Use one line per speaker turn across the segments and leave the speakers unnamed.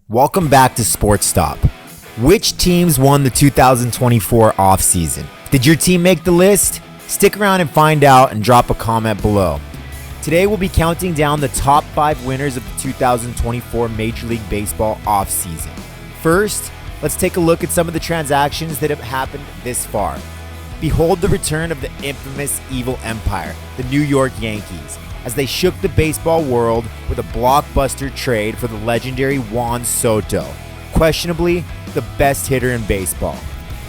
Welcome back to Sports Stop. Which teams won the 2024 offseason? Did your team make the list? Stick around and find out and drop a comment below. Today we'll be counting down the top 5 winners of the 2024 Major League Baseball offseason. First, let's take a look at some of the transactions that have happened this far. Behold the return of the infamous evil empire, the New York Yankees, as they shook the baseball world with a blockbuster trade for the legendary Juan Soto, questionably the best hitter in baseball.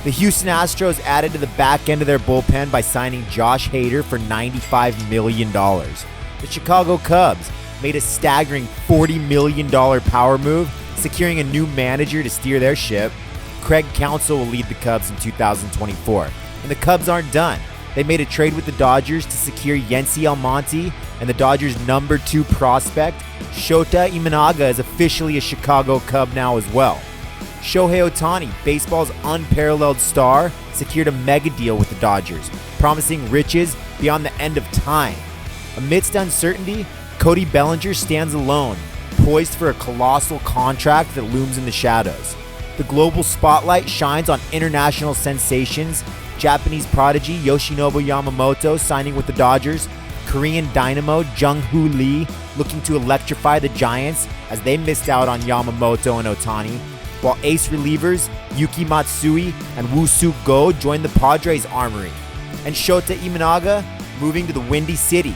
The Houston Astros added to the back end of their bullpen by signing Josh Hader for $95 million. The Chicago Cubs made a staggering $40 million power move, securing a new manager to steer their ship. Craig Counsell will lead the Cubs in 2024. And the Cubs aren't done. They made a trade with the Dodgers to secure Yency Almonte, and the Dodgers' number 2 prospect, Shota Imanaga, is officially a Chicago Cub now as well. Shohei Ohtani, baseball's unparalleled star, secured a mega deal with the Dodgers, promising riches beyond the end of time. Amidst uncertainty, Cody Bellinger stands alone, poised for a colossal contract that looms in the shadows. The global spotlight shines on international sensations, Japanese prodigy Yoshinobu Yamamoto signing with the Dodgers, Korean dynamo Jung-Hoo Lee looking to electrify the Giants as they missed out on Yamamoto and Ohtani, while ace relievers Yuki Matsui and Woo-Suk Go joined the Padres' armory, and Shota Imanaga moving to the Windy City.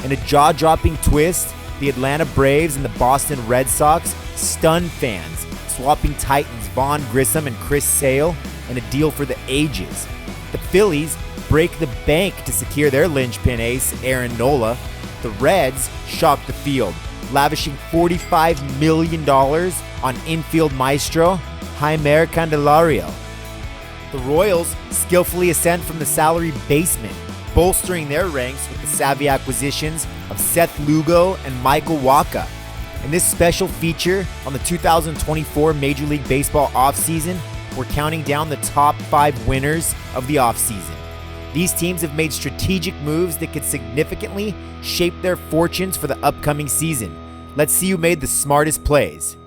In a jaw-dropping twist, the Atlanta Braves and the Boston Red Sox stunned fans, swapping Titans Vaughn Grissom and Chris Sale in a deal for the ages. The Phillies break the bank to secure their linchpin ace, Aaron Nola. The Reds shocked the field, lavishing $45 million on infield maestro Jeimer Candelario. The Royals skillfully ascend from the salary basement, bolstering their ranks with the savvy acquisitions of Seth Lugo and Michael Wacha. In this special feature on the 2024 Major League Baseball offseason, we're counting down the top 5 winners of the offseason. These teams have made strategic moves that could significantly shape their fortunes for the upcoming season. Let's see who made the smartest plays.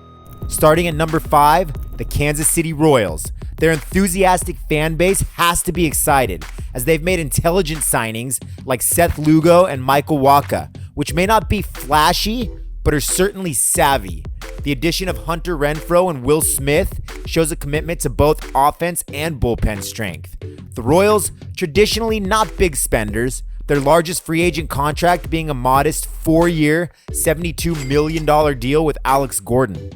Starting at number 5, the Kansas City Royals. Their enthusiastic fan base has to be excited, as they've made intelligent signings like Seth Lugo and Michael Wacha, which may not be flashy, but are certainly savvy. The addition of Hunter Renfroe and Will Smith shows a commitment to both offense and bullpen strength. The Royals, traditionally not big spenders, their largest free agent contract being a modest 4-year, $72 million deal with Alex Gordon,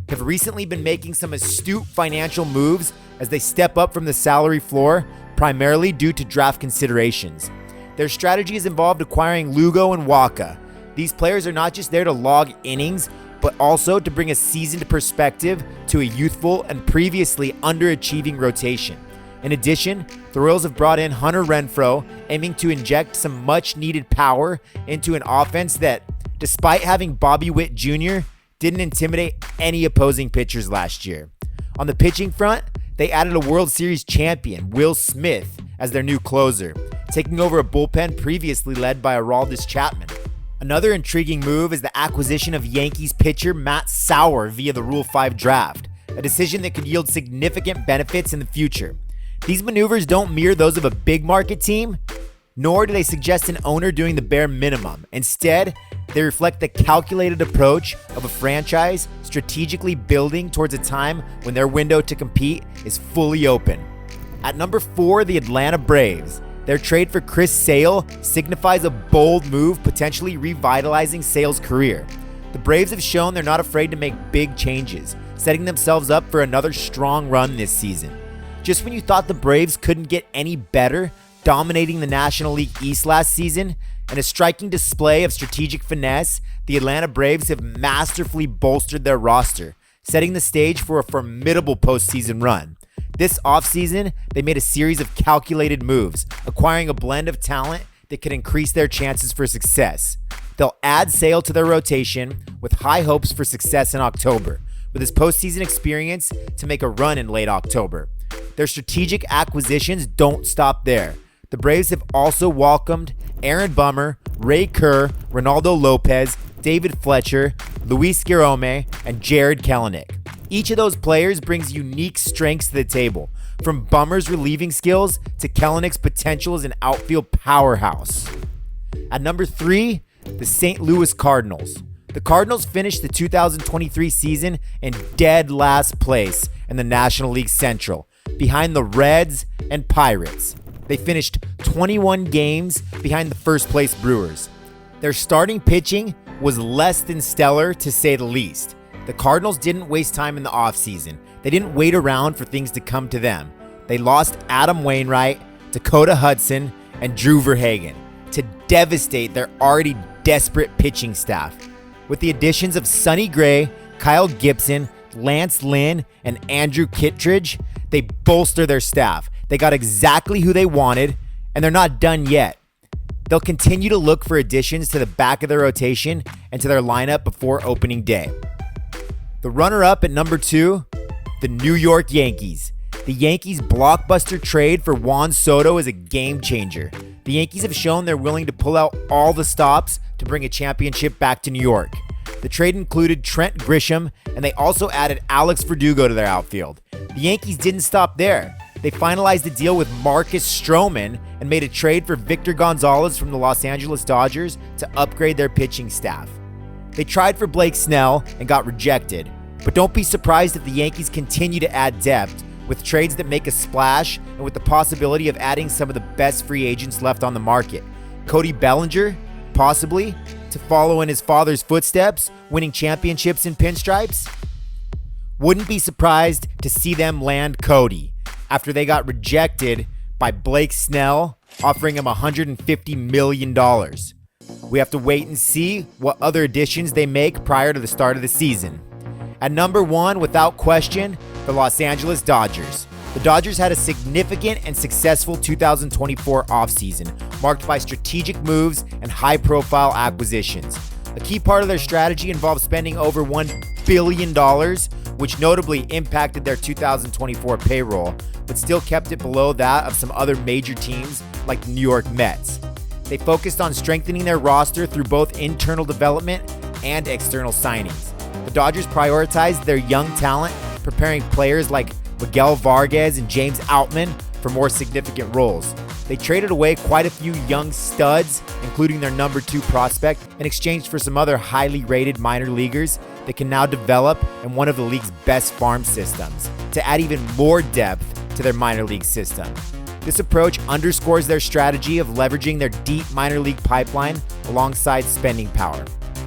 have recently been making some astute financial moves as they step up from the salary floor, primarily due to draft considerations. Their strategy has involved acquiring Lugo and Wacha. These players are not just there to log innings, but also to bring a seasoned perspective to a youthful and previously underachieving rotation. In addition, the Royals have brought in Hunter Renfroe, aiming to inject some much-needed power into an offense that, despite having Bobby Witt Jr., didn't intimidate any opposing pitchers last year. On the pitching front, they added a World Series champion, Will Smith, as their new closer, taking over a bullpen previously led by Aroldis Chapman. Another intriguing move is the acquisition of Yankees pitcher Matt Sauer via the Rule 5 draft, a decision that could yield significant benefits in the future. These maneuvers don't mirror those of a big market team, nor do they suggest an owner doing the bare minimum. Instead, they reflect the calculated approach of a franchise strategically building towards a time when their window to compete is fully open. At number 4, the Atlanta Braves. Their trade for Chris Sale signifies a bold move, potentially revitalizing Sale's career. The Braves have shown they're not afraid to make big changes, setting themselves up for another strong run this season. Just when you thought the Braves couldn't get any better, dominating the National League East last season, in a striking display of strategic finesse, the Atlanta Braves have masterfully bolstered their roster, setting the stage for a formidable postseason run. This offseason, they made a series of calculated moves, acquiring a blend of talent that could increase their chances for success. They'll add Sale to their rotation with high hopes for success in October, with his postseason experience to make a run in late October. Their strategic acquisitions don't stop there. The Braves have also welcomed Aaron Bummer, Ray Kerr, Ronaldo Lopez, David Fletcher, Luis Guillorme, and Jared Kelenic. Each of those players brings unique strengths to the table, from Bummer's relieving skills to Kelenich's potential as an outfield powerhouse. At number 3, the St. Louis Cardinals. The Cardinals finished the 2023 season in dead last place in the National League Central, behind the Reds and Pirates. They finished 21 games behind the first place Brewers. Their starting pitching was less than stellar, to say the least. The Cardinals didn't waste time in the offseason. They didn't wait around for things to come to them. They lost Adam Wainwright, Dakota Hudson, and Drew Verhagen to devastate their already desperate pitching staff. With the additions of Sonny Gray, Kyle Gibson, Lance Lynn, and Andrew Kittredge, they bolster their staff. They got exactly who they wanted, and they're not done yet. They'll continue to look for additions to the back of their rotation and to their lineup before opening day. The runner-up at number 2, the New York Yankees. The Yankees' blockbuster trade for Juan Soto is a game changer. The Yankees have shown they're willing to pull out all the stops to bring a championship back to New York. The trade included Trent Grisham, and they also added Alex Verdugo to their outfield. The Yankees didn't stop there. They finalized a deal with Marcus Stroman and made a trade for Victor Gonzalez from the Los Angeles Dodgers to upgrade their pitching staff. They tried for Blake Snell and got rejected, but don't be surprised if the Yankees continue to add depth with trades that make a splash and with the possibility of adding some of the best free agents left on the market. Cody Bellinger, possibly, to follow in his father's footsteps, winning championships in pinstripes. Wouldn't be surprised to see them land Cody after they got rejected by Blake Snell, offering him $150 million. We have to wait and see what other additions they make prior to the start of the season. At number 1, without question, the Los Angeles Dodgers. The Dodgers had a significant and successful 2024 offseason, marked by strategic moves and high-profile acquisitions. A key part of their strategy involved spending over $1 billion, which notably impacted their 2024 payroll, but still kept it below that of some other major teams like the New York Mets. They focused on strengthening their roster through both internal development and external signings. The Dodgers prioritized their young talent, preparing players like Miguel Vargas and James Outman for more significant roles. They traded away quite a few young studs, including their number 2 prospect, in exchange for some other highly rated minor leaguers that can now develop in one of the league's best farm systems to add even more depth to their minor league system. This approach underscores their strategy of leveraging their deep minor league pipeline alongside spending power.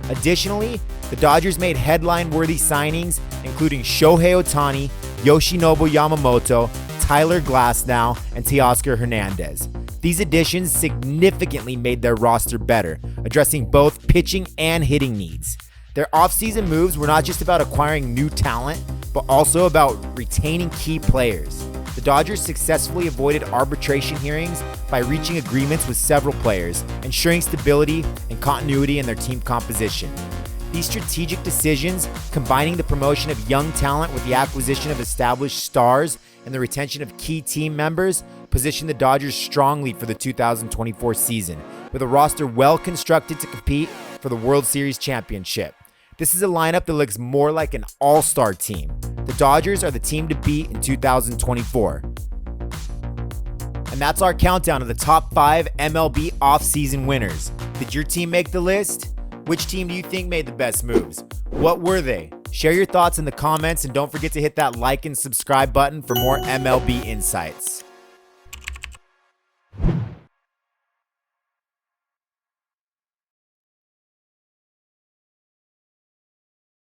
Additionally, the Dodgers made headline-worthy signings, including Shohei Ohtani, Yoshinobu Yamamoto, Tyler Glasnow, and Teoscar Hernandez. These additions significantly made their roster better, addressing both pitching and hitting needs. Their offseason moves were not just about acquiring new talent, but also about retaining key players. The Dodgers successfully avoided arbitration hearings by reaching agreements with several players, ensuring stability and continuity in their team composition. These strategic decisions, combining the promotion of young talent with the acquisition of established stars and the retention of key team members, position the Dodgers strongly for the 2024 season, with a roster well constructed to compete for the World Series championship. This is a lineup that looks more like an all-star team. The Dodgers are the team to beat in 2024. And that's our countdown of the top 5 MLB offseason winners. Did your team make the list? Which team do you think made the best moves? What were they? Share your thoughts in the comments and don't forget to hit that like and subscribe button for more MLB insights.